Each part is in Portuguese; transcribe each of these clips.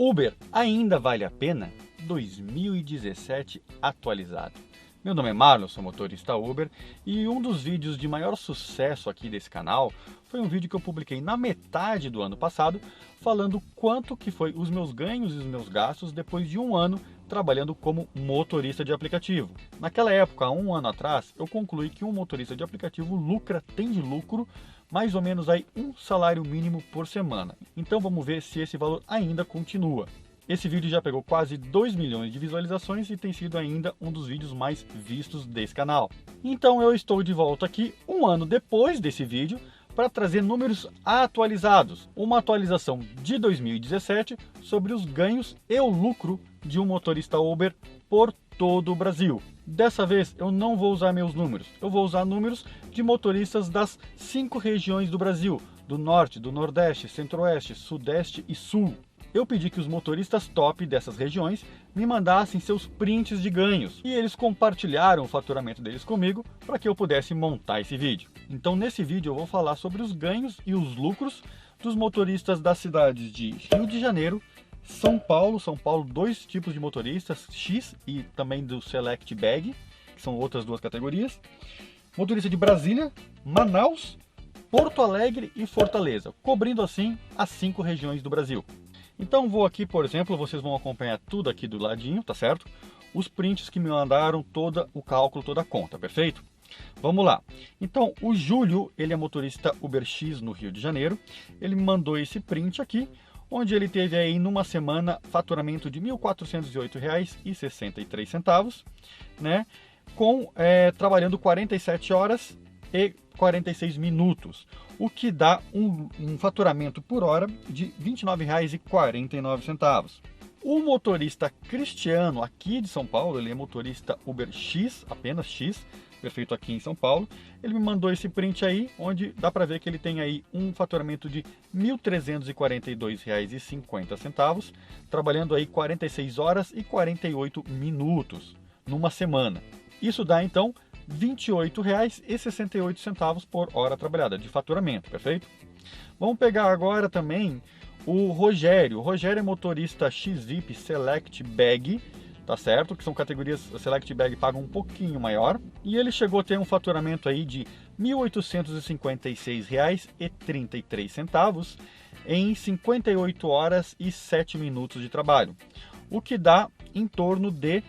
Uber ainda vale a pena? 2017 atualizado. Meu nome é Marlon, sou motorista Uber e um dos vídeos de maior sucesso aqui desse canal foi um vídeo que eu publiquei na metade do ano passado falando quanto que foi os meus ganhos e os meus gastos depois de um ano trabalhando como motorista de aplicativo. Naquela época, há um ano atrás, eu concluí que um motorista de aplicativo tem de lucro mais ou menos aí um salário mínimo por semana. Então vamos ver se esse valor ainda continua. Esse vídeo já pegou quase 2 milhões de visualizações e tem sido ainda um dos vídeos mais vistos desse canal. Então eu estou de volta aqui um ano depois desse vídeo para trazer números atualizados, uma atualização de 2017 sobre os ganhos e o lucro de um motorista Uber por todo o Brasil. Dessa vez eu não vou usar meus números, eu vou usar números de motoristas das 5 regiões do Brasil, do Norte, do Nordeste, Centro-Oeste, Sudeste e Sul. Eu pedi que os motoristas top dessas regiões me mandassem seus prints de ganhos e eles compartilharam o faturamento deles comigo para que eu pudesse montar esse vídeo. Então nesse vídeo eu vou falar sobre os ganhos e os lucros dos motoristas das cidades de Rio de Janeiro, São Paulo, dois tipos de motoristas, X e também do Select Bag, que são outras duas categorias, motorista de Brasília, Manaus, Porto Alegre e Fortaleza, cobrindo assim as 5 regiões do Brasil. Então vou aqui, por exemplo, vocês vão acompanhar tudo aqui do ladinho, tá certo? Os prints que me mandaram, todo o cálculo, toda a conta, perfeito? Vamos lá. Então o Júlio, ele é motorista Uber X no Rio de Janeiro, ele me mandou esse print aqui, onde ele teve aí numa semana faturamento de R$ 1.408,63, né? Trabalhando 47 horas e 46 minutos, o que dá um faturamento por hora de R$ 29,49. O motorista Cristiano, aqui de São Paulo, ele é motorista Uber X, apenas X, perfeito, aqui em São Paulo, ele me mandou esse print aí, onde dá para ver que ele tem aí um faturamento de R$ 1.342,50, trabalhando aí 46 horas e 48 minutos numa semana. Isso dá então R$ 28,68 por hora trabalhada de faturamento, perfeito? Vamos pegar agora também o Rogério. O Rogério é motorista XVIP Select Bag, tá certo? Que são categorias Select Bag pagam um pouquinho maior. E ele chegou a ter um faturamento aí de R$ 1.856,33 em 58 horas e 7 minutos de trabalho. O que dá em torno de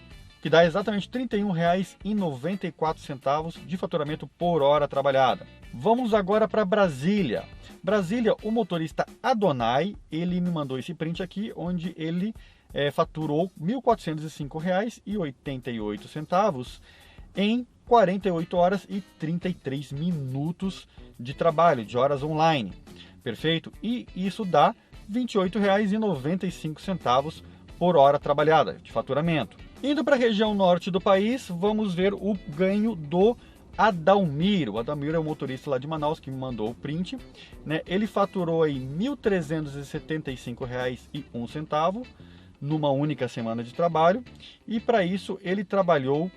exatamente R$ 31,94 de faturamento por hora trabalhada. Vamos agora para Brasília. Brasília, o motorista Adonai, ele me mandou esse print aqui, onde ele faturou R$ 1.405,88 em 48 horas e 33 minutos de trabalho, de horas online. Perfeito? E isso dá R$ 28,95 por hora trabalhada de faturamento. Indo para a região norte do país, vamos ver o ganho do Adalmir. O Adalmir é o motorista lá de Manaus que me mandou o print, né? Ele faturou aí R$ 1.375,01 numa única semana de trabalho e para isso ele trabalhou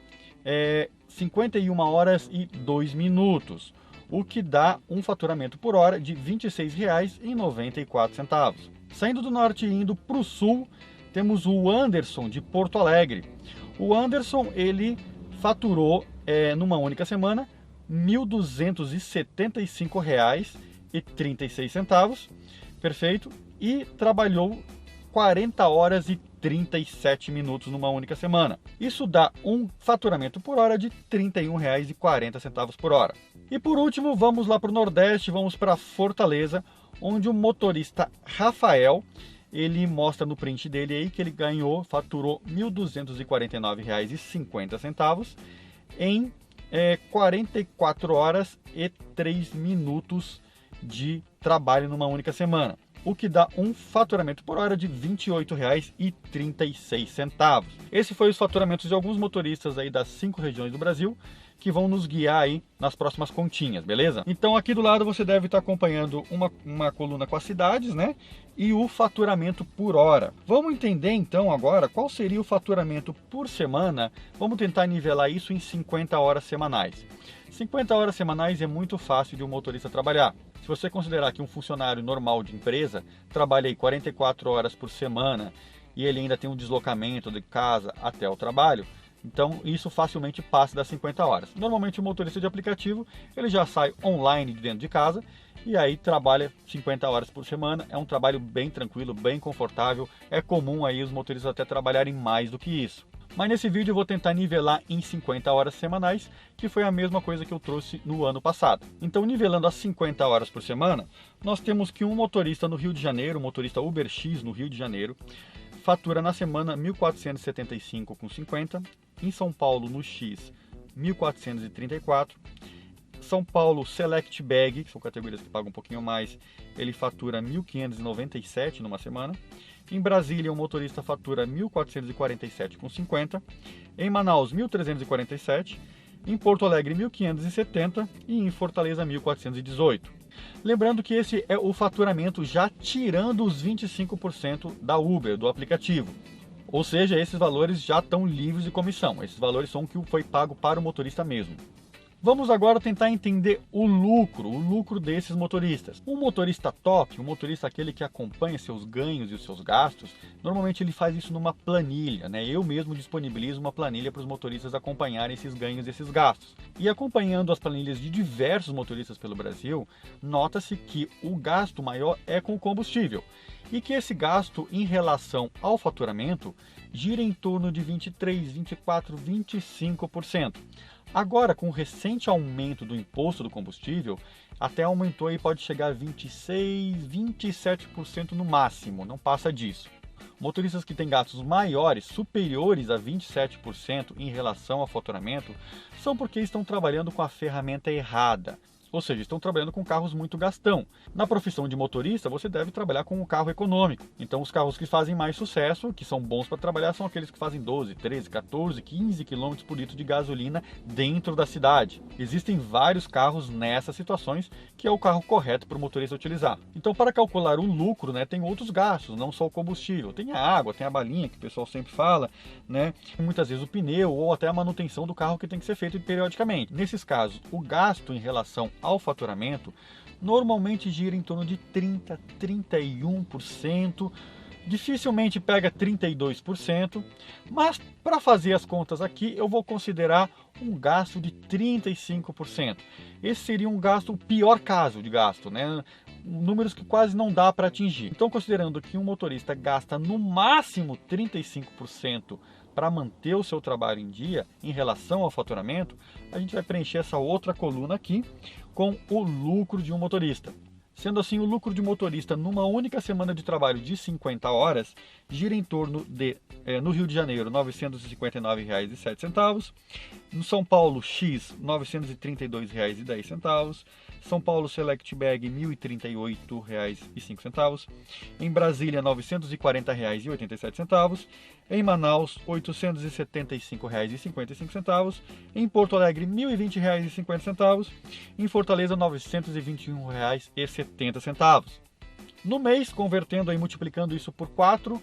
51 horas e 2 minutos, o que dá um faturamento por hora de R$ 26,94. Saindo do norte e indo para o sul, temos o Anderson de Porto Alegre. O Anderson, ele faturou numa única semana R$ 1.275,36, perfeito? E trabalhou 40 horas e 37 minutos numa única semana. Isso dá um faturamento por hora de R$ 31,40 por hora. E por último, vamos lá para o Nordeste, vamos para Fortaleza, onde o motorista Rafael, ele mostra no print dele aí que ele faturou R$ 1.249,50 em 44 horas e 3 minutos de trabalho numa única semana, o que dá um faturamento por hora de R$ 28,36. Esse foi os faturamentos de alguns motoristas aí das 5 regiões do Brasil. que vão nos guiar aí nas próximas continhas, beleza? Então aqui do lado você deve estar acompanhando uma coluna com as cidades, né? E o faturamento por hora. Vamos entender então agora qual seria o faturamento por semana. Vamos tentar nivelar isso em 50 horas semanais. 50 horas semanais é muito fácil de um motorista trabalhar. Se você considerar que um funcionário normal de empresa trabalha aí 44 horas por semana e ele ainda tem um deslocamento de casa até o trabalho, então isso facilmente passa das 50 horas. Normalmente o motorista de aplicativo ele já sai online de dentro de casa e aí trabalha 50 horas por semana. É um trabalho bem tranquilo, bem confortável. É comum aí os motoristas até trabalharem mais do que isso. Mas nesse vídeo eu vou tentar nivelar em 50 horas semanais, que foi a mesma coisa que eu trouxe no ano passado. Então, nivelando as 50 horas por semana, nós temos que um motorista no Rio de Janeiro, um motorista Uber X no Rio de Janeiro, fatura na semana 1.475,50, em São Paulo no X 1.434, São Paulo Select Bag, que são categorias que pagam um pouquinho mais, ele fatura 1.597 numa semana. Em Brasília, o motorista fatura 1.447,50. Em Manaus, 1.347. Em Porto Alegre, 1.570. E em Fortaleza, 1.418. Lembrando que esse é o faturamento já tirando os 25% da Uber, do aplicativo. Ou seja, esses valores já estão livres de comissão. Esses valores são o que foi pago para o motorista mesmo. Vamos agora tentar entender o lucro desses motoristas. Um motorista top, um motorista aquele que acompanha seus ganhos e os seus gastos, normalmente ele faz isso numa planilha, né? Eu mesmo disponibilizo uma planilha para os motoristas acompanharem esses ganhos e esses gastos. E acompanhando as planilhas de diversos motoristas pelo Brasil, nota-se que o gasto maior é com o combustível e que esse gasto em relação ao faturamento gira em torno de 23, 24, 25%. Agora, com o recente aumento do imposto do combustível, até aumentou e pode chegar a 26, 27% no máximo, não passa disso. Motoristas que têm gastos maiores, superiores a 27% em relação ao faturamento, são porque estão trabalhando com a ferramenta errada. Ou seja, estão trabalhando com carros muito gastão. Na profissão de motorista, você deve trabalhar com um carro econômico. Então, os carros que fazem mais sucesso, que são bons para trabalhar, são aqueles que fazem 12, 13, 14, 15 km por litro de gasolina dentro da cidade. Existem vários carros nessas situações que é o carro correto para o motorista utilizar. Então, para calcular o lucro, né, tem outros gastos, não só o combustível. Tem a água, tem a balinha, que o pessoal sempre fala, né? Muitas vezes o pneu ou até a manutenção do carro que tem que ser feito periodicamente. Nesses casos, o gasto em relação ao faturamento normalmente gira em torno de 30, 31%, dificilmente pega 32%, mas para fazer as contas aqui eu vou considerar um gasto de 35%. Esse seria um gasto, o pior caso de gasto, né? Números que quase não dá para atingir. Então, considerando que um motorista gasta no máximo 35% para manter o seu trabalho em dia em relação ao faturamento, a gente vai preencher essa outra coluna aqui com o lucro de um motorista. Sendo assim, o lucro de motorista numa única semana de trabalho de 50 horas gira em torno de, no Rio de Janeiro, R$ 959,07, no São Paulo X, R$ 932,10, São Paulo Select Bag, R$ 1.038,05, em Brasília, R$ 940,87, em Manaus, R$ 875,55, em Porto Alegre, R$ 1.020,50, em Fortaleza, R$ 921,70. No mês, convertendo e multiplicando isso por 4,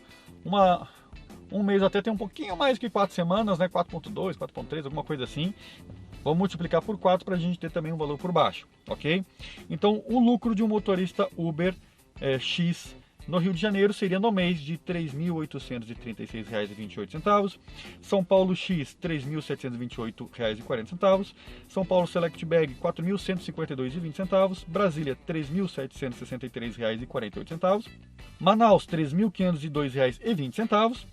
um mês até tem um pouquinho mais que 4 semanas, né? 4.2, 4.3, alguma coisa assim. Vamos multiplicar por 4 para a gente ter também um valor por baixo, ok? Então, o lucro de um motorista Uber X no Rio de Janeiro seria no mês de R$ 3.836,28, São Paulo X R$ 3.728,40, São Paulo Select Bag R$ 4.152,20, Brasília R$ 3.763,48, Manaus R$ 3.502,20,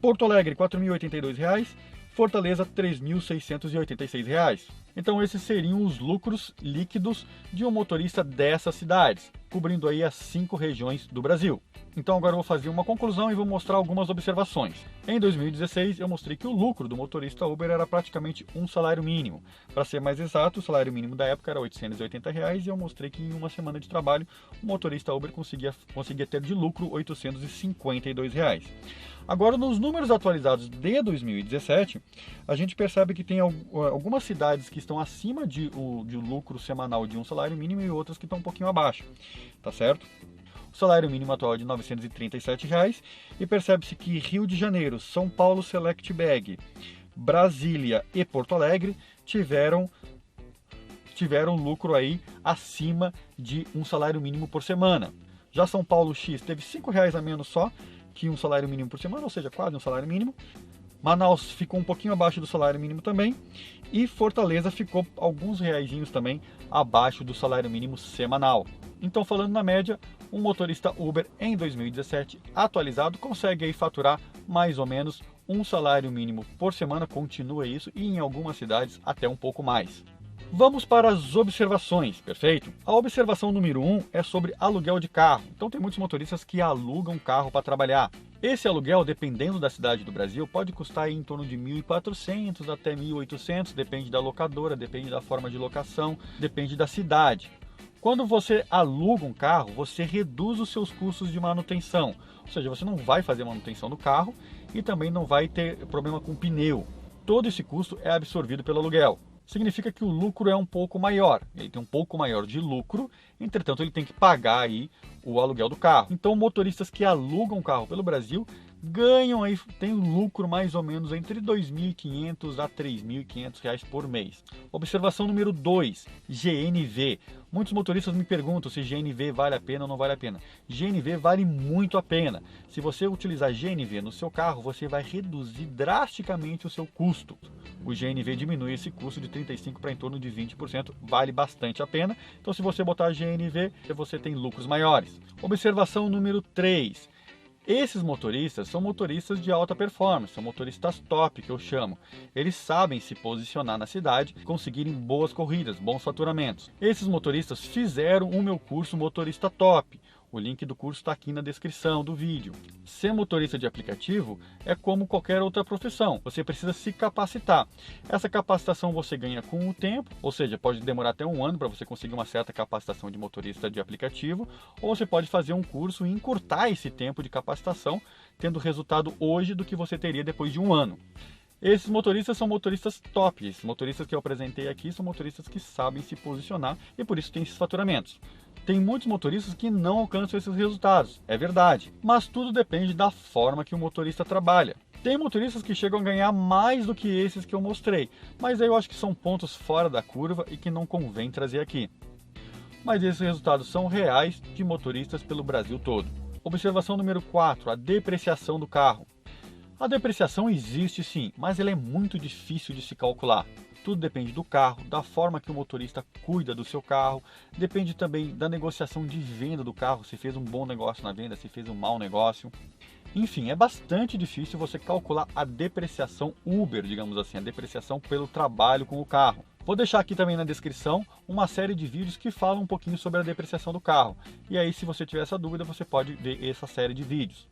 Porto Alegre R$ 4.082, Fortaleza R$ 3.686. Então esses seriam os lucros líquidos de um motorista dessas cidades, cobrindo aí as 5 regiões do Brasil. Então agora eu vou fazer uma conclusão e vou mostrar algumas observações. Em 2016 eu mostrei que o lucro do motorista Uber era praticamente um salário mínimo. Para ser mais exato, o salário mínimo da época era R$ 880 e eu mostrei que em uma semana de trabalho o motorista Uber conseguia ter de lucro R$ 852. Agora, nos números atualizados de 2017, a gente percebe que tem algumas cidades que estão acima de lucro semanal de um salário mínimo e outras que estão um pouquinho abaixo, tá certo? O salário mínimo atual é de R$ 937 e percebe-se que Rio de Janeiro, São Paulo Select Bag, Brasília e Porto Alegre tiveram lucro aí acima de um salário mínimo por semana. Já São Paulo X teve R$ 5 a menos só que um salário mínimo por semana, ou seja, quase um salário mínimo. Manaus ficou um pouquinho abaixo do salário mínimo também. E Fortaleza ficou alguns reaisinhos também abaixo do salário mínimo semanal. Então, falando na média, um motorista Uber em 2017 atualizado consegue aí faturar mais ou menos um salário mínimo por semana, continua isso, e em algumas cidades até um pouco mais. Vamos para as observações, perfeito? A observação número 1 é sobre aluguel de carro. Então tem muitos motoristas que alugam carro para trabalhar. Esse aluguel, dependendo da cidade do Brasil, pode custar em torno de 1.400 até 1.800, depende da locadora, depende da forma de locação, depende da cidade. Quando você aluga um carro, você reduz os seus custos de manutenção. Ou seja, você não vai fazer manutenção do carro e também não vai ter problema com pneu. Todo esse custo é absorvido pelo aluguel. Significa que o lucro é um pouco maior, ele tem um pouco maior de lucro, entretanto ele tem que pagar aí o aluguel do carro. Então motoristas que alugam carro pelo Brasil ganham aí, tem um lucro mais ou menos entre R$ 2.500 a R$ 3.500 por mês. Observação número 2, GNV. Muitos motoristas me perguntam se GNV vale a pena ou não vale a pena. GNV vale muito a pena. Se você utilizar GNV no seu carro, você vai reduzir drasticamente o seu custo. O GNV diminui esse custo de 35% para em torno de 20%, vale bastante a pena. Então se você botar GNV, você tem lucros maiores. Observação número 3. Esses motoristas são motoristas de alta performance, são motoristas top, que eu chamo. Eles sabem se posicionar na cidade, conseguirem boas corridas, bons faturamentos. Esses motoristas fizeram o meu curso Motorista Top. O link do curso está aqui na descrição do vídeo. Ser motorista de aplicativo é como qualquer outra profissão. Você precisa se capacitar. Essa capacitação você ganha com o tempo, ou seja, pode demorar até um ano para você conseguir uma certa capacitação de motorista de aplicativo, ou você pode fazer um curso e encurtar esse tempo de capacitação, tendo resultado hoje do que você teria depois de um ano. Esses motoristas são motoristas top. Esses motoristas que eu apresentei aqui são motoristas que sabem se posicionar e por isso tem esses faturamentos. Tem muitos motoristas que não alcançam esses resultados, é verdade, mas tudo depende da forma que o motorista trabalha. Tem motoristas que chegam a ganhar mais do que esses que eu mostrei, mas aí eu acho que são pontos fora da curva e que não convém trazer aqui. Mas esses resultados são reais de motoristas pelo Brasil todo. Observação número 4, a depreciação do carro. A depreciação existe sim, mas ela é muito difícil de se calcular. Tudo depende do carro, da forma que o motorista cuida do seu carro, depende também da negociação de venda do carro, se fez um bom negócio na venda, se fez um mau negócio. Enfim, é bastante difícil você calcular a depreciação Uber, digamos assim, a depreciação pelo trabalho com o carro. Vou deixar aqui também na descrição uma série de vídeos que falam um pouquinho sobre a depreciação do carro. E aí, se você tiver essa dúvida, você pode ver essa série de vídeos.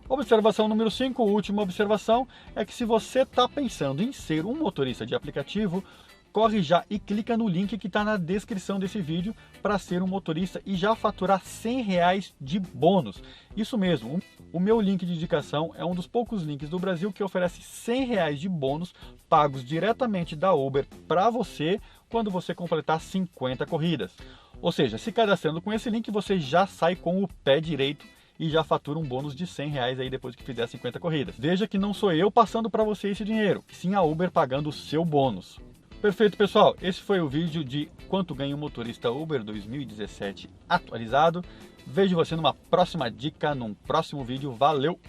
Observação número 5, última observação, é que se você está pensando em ser um motorista de aplicativo, corre já e clica no link que está na descrição desse vídeo para ser um motorista e já faturar R$ 100 de bônus. Isso mesmo, o meu link de indicação é um dos poucos links do Brasil que oferece R$ 100 de bônus pagos diretamente da Uber para você quando você completar 50 corridas. Ou seja, se cadastrando com esse link, você já sai com o pé direito e já fatura um bônus de R$ 100 aí depois que fizer 50 corridas. Veja que não sou eu passando para você esse dinheiro, sim a Uber pagando o seu bônus. Perfeito, pessoal, esse foi o vídeo de quanto ganha um motorista Uber 2017 atualizado. Vejo você numa próxima dica, num próximo vídeo. Valeu!